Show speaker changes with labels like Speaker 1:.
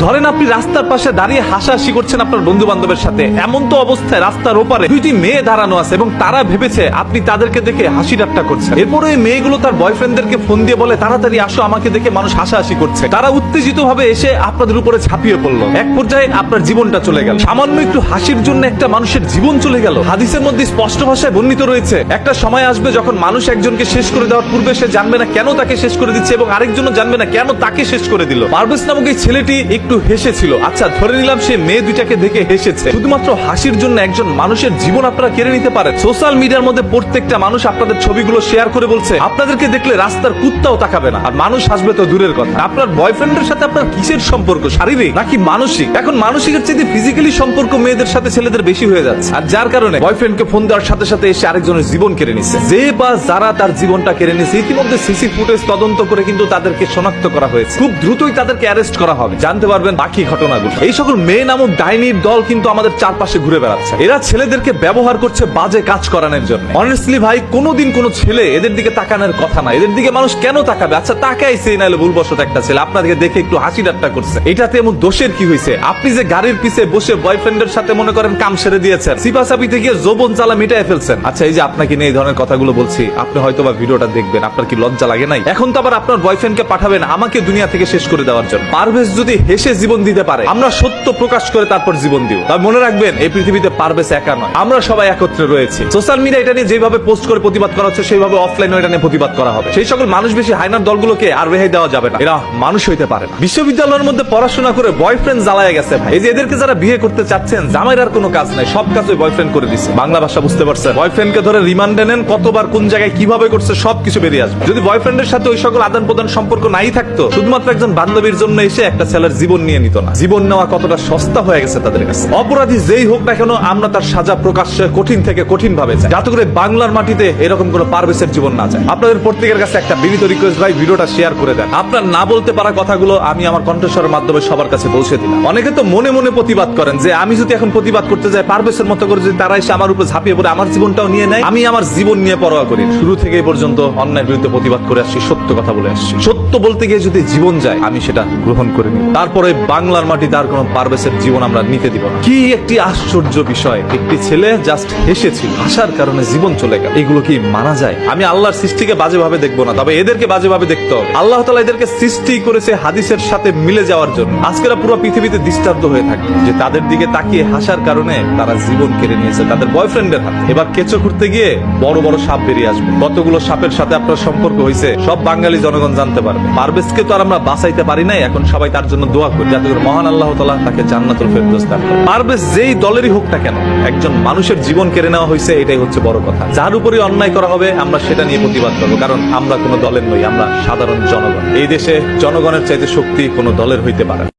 Speaker 1: ধরেন আপনি রাস্তার পাশে দাঁড়িয়ে হাসাহাসি করছেন আপনার বন্ধু বান্ধবের সাথে, এমন তো অবস্থায় রাস্তার ওপারে দুইটি মেয়ে দাঁড়ানো আছে এবং তারা ভেবেছে আপনি তাদেরকে দেখে হাসি ঠাট্টা করছেন। এরপরে ওই মেয়েগুলো তার বয়ফ্রেন্ডদেরকে ফোন দিয়ে বলে, তাড়াতাড়ি আসো, আমাকে দেখে মানুষ হাসাহাসি করছে। তারা উত্তেজিত ভাবে এসে আপনাদের উপরে ঝাঁপিয়ে পড়লো। এক পর্যায়ে আপনার জীবনটা চলে গেল। সামান্য একটু হাসির জন্য একটা মানুষের জীবন চলে গেল। হাদিসের মধ্যে স্পষ্ট ভাষায় বর্ণিত রয়েছে, একটা সময় আসবে যখন মানুষ একজনকে শেষ করে দেওয়ার পূর্বে সে জানবে না কেন তাকে শেষ করে দিচ্ছে এবং আরেকজনও জানবে না কেন তাকে শেষ করে দিল। পারভেজ নামক এই ছেলেটি একটু হেসেছিল, আচ্ছা ধরে নিলাম সে মেয়ে দুইটাকে দেখে হেসেছে। শুধুমাত্র হাসির জন্য একজন মানুষের জীবন আপনারা কেড়ে নিতে পারেন। সোশ্যাল মিডিয়ার মধ্যে প্রত্যেকটা মানুষ আপনাদের ছবিগুলো শেয়ার করে বলছে আপনাদেরকে দেখলে রাস্তার কুত্তাও তাকাবে না, আর মানুষ হাসবে তো দূরের কথা। আপনার বয়ফ্রেন্ডের সাথে আপনার কিসের সম্পর্ক, শারীরিক নাকি মানসিক? এখন মানসিকের চেয়ে ফিজিক্যালি সম্পর্ক মেয়েদের সাথে ছেলেদের বেশি হয়ে যাচ্ছে, আর যার কারণে বয়ফ্রেন্ডকে ফোন দেওয়ার সাথে সাথে এসে আরেকজনের জীবন কেড়ে নিচ্ছে। যে বা যারা তার জীবনটা কেড়ে নিচ্ছে, ইতিমধ্যে সিসি ফুটেজ তদন্ত করে কিন্তু তাদেরকে শনাক্ত করা হয়েছে। খুব দ্রুতই তাদেরকে অ্যারেস্ট করা হবে, জানতে পারবেন বাকি ঘটনাগুলো। এই সকল মেয়ে নামক ডাইনির দল কিন্তু আমাদের চারপাশে ঘুরে বেড়াচ্ছে। এরা ছেলেদেরকে ব্যবহার করছে বাজে কাজ করানোর জন্য। অনেস্টলি ভাই, কোনোদিন কোনো ছেলে এদের দিকে তাকানোর কথা না। এদের দিকে মানুষ কেন তাকাবে? আচ্ছা তাকাইছে, নাইলে ভুলবশত একটা ছেলে আপনাদেরকে দেখে একটু হাসি ঠাট্টা করছে, এটাতে এমন দোষের কি হয়েছে? আপনি যে গাড়ির পিছে বসে বয়ফ্রেন্ডের সাথে মনে করেন কাম সেরে দিয়েছেন, সিপাসাপিতে গিয়ে যৌবন জ্বালা মিটাই ফেলছেন। আচ্ছা এই যে আপনাকে নিয়ে এই ধরনের কথাগুলো বলছি, আপনি হয়তো বা ভিডিওটা দেখবেন, আপনার কি লজ্জা লাগে নাই? এখন তো আবার আপনার বয়ফ্রেন্ডকে পাঠাবেন আমাকে দুনিয়া থেকে শেষ করে দেওয়ার জন্য। পারভেজ যদি হেসে জীবন দিতে পারে, আমরা সত্য প্রকাশ করে তারপর জীবন দিব। তবে মনে রাখবেন, এই পৃথিবীতে পারভেজ একা নয়, আমরা সবাই একত্রে রয়েছে। সোশ্যাল মিডিয়া এটা নিয়ে যেভাবে পোস্ট করে প্রতিবাদ করা হচ্ছে, সেইভাবে অফলাইনে এটা নিয়ে প্রতিবাদ করা হবে। সেই সকল মানুষ বেশি হাইনার দলগুলোকে আর রেহাই দেওয়া যাবে না, এরা মানুষ হইতে পারে না। বিশ্ববিদ্যালয়ের মধ্যে পড়াশোনা করে বয়ফ্রেন্ড জ্বালায় গেছে ভাই। এই যে এদেরকে যারা বিয়ে করতে চাচ্ছেন, জামাইর আর কোনো কাজ নাই, সব কাজ ওই বয়ফ্রেন্ড করে দিচ্ছে। বাংলা ভাষা বুঝতে পারছেন? বয়ফ্রেন্ডকে ধরে রিমান্ডে নেন, কতবার কোন জায়গায় কিভাবে করছে সবকিছু বেরিয়ে আসবে। যদি বয়ফ্রেন্ডের সাথে ওই সকল আদান প্রদান সম্পর্ক নাই থাকতো, শুধুমাত্র একজন বান্ধবীর জন্য এসে একটা ছেলের জীবন নিয়ে নিত না। জীবন নেওয়া কতটা সস্তা হয়ে গেছে তাদের কাছে। অপরাধী যেই হোক না কেন, আমরা তার সাজা প্রকাশ্যে কঠিন থেকে কঠিন ভাবে চাই, যাতে করে বাংলার মাটিতে এরকম কোন পারভেজের জীবন না যায়। আপনাদের প্রত্যেকের কাছে একটা বিনীত রিকোয়েস্ট ভাই, ভিডিওটা শেয়ার করে দেন। আপনার না বলতে পারা কথাগুলো আমি আমার কণ্ঠস্বরের মাধ্যমে সবার কাছে পৌঁছে দিলাম। অনেকে তো মনে মনে প্রতিবাদ করেন যে আমি যদি এখন প্রতিবাদ করতে যাই, পারভেজের মতো করে যদি তারা এসে আমার উপর ঝাঁপিয়ে পড়ে আমার জীবনটাও নিয়ে নেয়, আমি আমার জীবন নিয়ে পরোয়া করি। শুরু থেকে এই পর্যন্ত অন্যায়ের বিরুদ্ধে প্রতিবাদ করে আসছি, সত্য কথা বলে আসছি। সত্য বলতে গিয়ে যদি জীবন যায়, আমি সেটা গ্রহণ করে নিই। তারপরে বাংলার মাটিতে আর কোন পারভেজের জীবন আমরা নিতে দিব না। কি একটি আশ্চর্য বিষয়, একটি ছেলে জাস্ট হেসেছিল, হাসার কারণে জীবন চলে গেল। এগুলো কি মানা যায়? আমি আল্লাহর সৃষ্টিকে বাজেভাবে দেখবো না, তবে এদেরকে বাজেভাবে দেখতে হবে। আল্লাহ তাআলা এদেরকে সৃষ্টি করেছে হাদিসের সাথে মিলে যাওয়ার জন্য। আজকেরা পুরো পৃথিবীতে ডিস্টার্ব হয়ে থাকে যে তাদের দিকে তাকিয়ে হাসার কারণে তারা জীবন কেড়ে নিয়েছে তাদের বয়ফ্রেন্ডের হাতে। এবার কেঁচো খুঁড়তে গিয়ে বড় বড় সাপ বেরিয়ে আসবে। কতগুলো সাপের সাথে আপনার সম্পর্ক হয়েছে সব বাঙালি জনগণ জানতে পারবে। পারভেজকে তো আর আমরা বাঁচাইতে পারি নাই, এখন সবাই তার জন্য দোয়া করি যাতে করে মহান আল্লাহ তাআলা তাকে জান্নাতুল ফেরদৌস দান করেন। পারভেজ যেই দলেরই হোক না কেন, একজন মানুষের জীবন কেড়ে নেওয়া হয়েছে, এটাই হচ্ছে বড় কথা। যার উপরে অন্যায় করা হবে আমরা সেটা নিয়ে প্রতিবাদ করবো, কারণ আমরা কোনো দলের নই, আমরা সাধারণ জনগণ। এই দেশে জনগণের চাইতে শক্তি কোনো দলের হইতে পারে না।